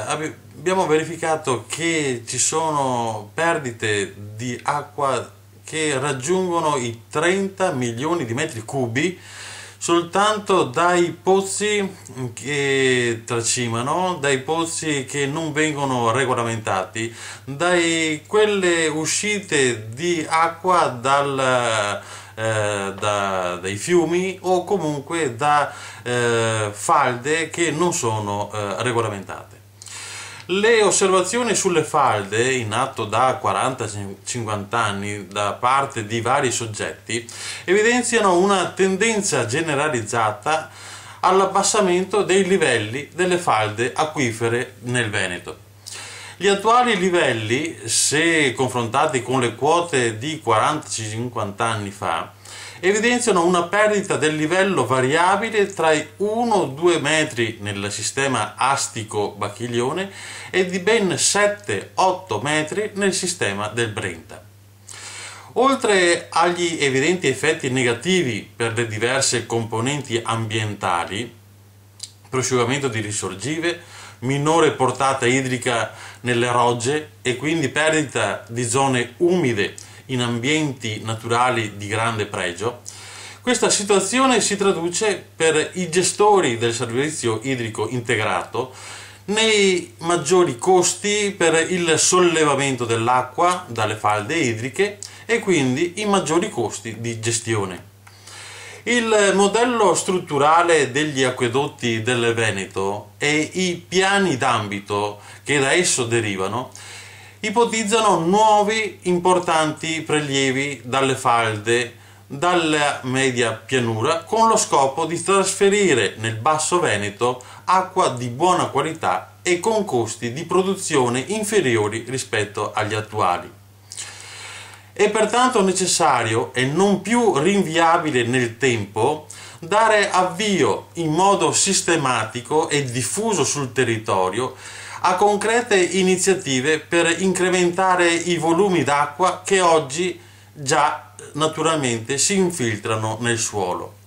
Abbiamo verificato che ci sono perdite di acqua che raggiungono i 30 milioni di metri cubi soltanto dai pozzi che tracimano, dai pozzi che non vengono regolamentati, quelle uscite di acqua dai fiumi o comunque da falde che non sono regolamentate. Le osservazioni sulle falde in atto da 40-50 anni da parte di vari soggetti evidenziano una tendenza generalizzata all'abbassamento dei livelli delle falde acquifere nel Veneto. Gli attuali livelli, se confrontati con le quote di 40-50 anni fa, evidenziano una perdita del livello variabile tra i 1-2 metri nel sistema Astico-Bacchiglione e di ben 7-8 metri nel sistema del Brenta. Oltre agli evidenti effetti negativi per le diverse componenti ambientali, prosciugamento di risorgive, minore portata idrica nelle rogge e quindi perdita di zone umide in ambienti naturali di grande pregio, questa situazione si traduce per i gestori del servizio idrico integrato nei maggiori costi per il sollevamento dell'acqua dalle falde idriche e quindi i maggiori costi di gestione. Il modello strutturale degli acquedotti del Veneto e i piani d'ambito che da esso derivano ipotizzano nuovi importanti prelievi dalle falde dalla media pianura con lo scopo di trasferire nel Basso Veneto acqua di buona qualità e con costi di produzione inferiori rispetto agli attuali. È pertanto necessario e non più rinviabile nel tempo dare avvio in modo sistematico e diffuso sul territorio a concrete iniziative per incrementare i volumi d'acqua che oggi già naturalmente si infiltrano nel suolo.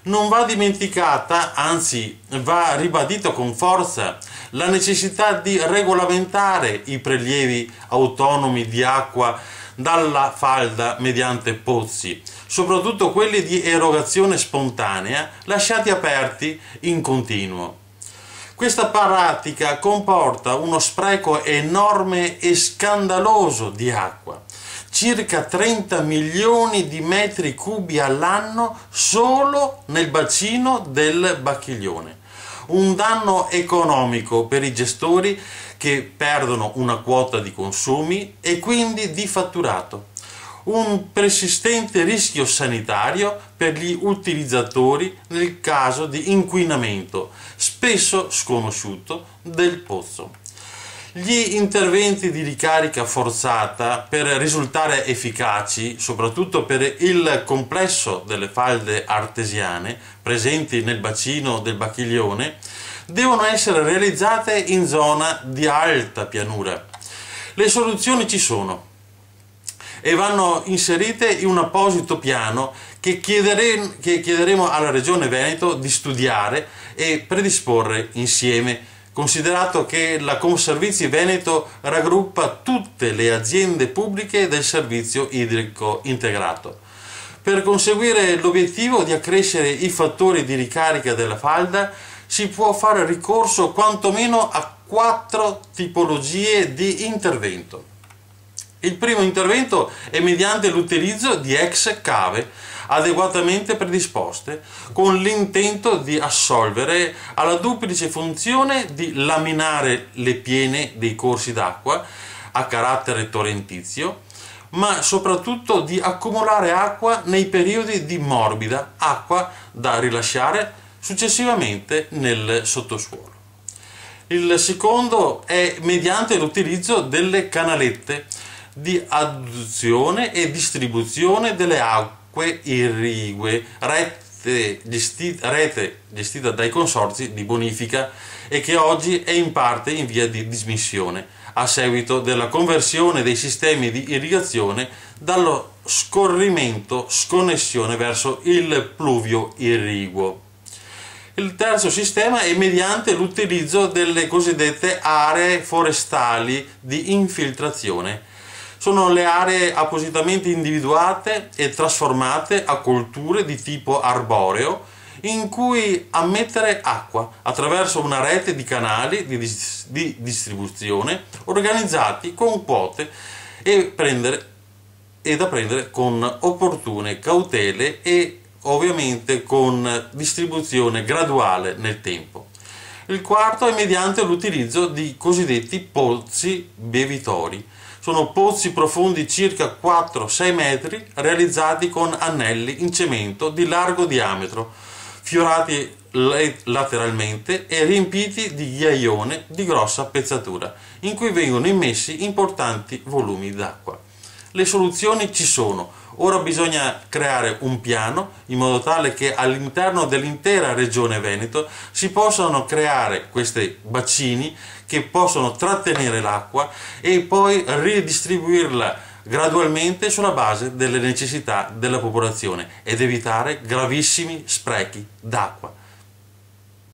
Non va dimenticata, anzi va ribadito con forza, la necessità di regolamentare i prelievi autonomi di acqua dalla falda mediante pozzi, soprattutto quelli di erogazione spontanea lasciati aperti in continuo. Questa pratica comporta uno spreco enorme e scandaloso di acqua, circa 30 milioni di metri cubi all'anno solo nel bacino del Bacchiglione. Un danno economico per i gestori che perdono una quota di consumi e quindi di fatturato. Un persistente rischio sanitario per gli utilizzatori nel caso di inquinamento, spesso sconosciuto, del pozzo. Gli interventi di ricarica forzata, per risultare efficaci, soprattutto per il complesso delle falde artesiane presenti nel bacino del Bacchiglione, devono essere realizzate in zona di alta pianura. Le soluzioni ci sono e vanno inserite in un apposito piano che chiederemo alla Regione Veneto di studiare e predisporre insieme, considerato che la Conservizi Veneto raggruppa tutte le aziende pubbliche del servizio idrico integrato. Per conseguire l'obiettivo di accrescere i fattori di ricarica della falda si può fare ricorso quantomeno a 4 tipologie di intervento. Il primo intervento è mediante l'utilizzo di ex cave adeguatamente predisposte con l'intento di assolvere alla duplice funzione di laminare le piene dei corsi d'acqua a carattere torrentizio, ma soprattutto di accumulare acqua nei periodi di morbida, acqua da rilasciare successivamente nel sottosuolo. Il secondo è mediante l'utilizzo delle canalette di adduzione e distribuzione delle acque irrigue, rete gestita dai consorzi di bonifica e che oggi è in parte in via di dismissione a seguito della conversione dei sistemi di irrigazione dallo sconnessione verso il pluvio irriguo. Il terzo sistema è mediante l'utilizzo delle cosiddette aree forestali di infiltrazione. Sono le aree appositamente individuate e trasformate a colture di tipo arboreo in cui ammettere acqua attraverso una rete di canali di distribuzione organizzati con quote e da prendere con opportune cautele e ovviamente con distribuzione graduale nel tempo. Il quarto è mediante l'utilizzo di cosiddetti pozzi bevitori. Sono pozzi profondi circa 4-6 metri realizzati con anelli in cemento di largo diametro, fiorati lateralmente e riempiti di ghiaione di grossa pezzatura, in cui vengono immessi importanti volumi d'acqua. Le soluzioni ci sono. Ora bisogna creare un piano in modo tale che all'interno dell'intera regione Veneto si possano creare questi bacini che possono trattenere l'acqua e poi ridistribuirla gradualmente sulla base delle necessità della popolazione ed evitare gravissimi sprechi d'acqua.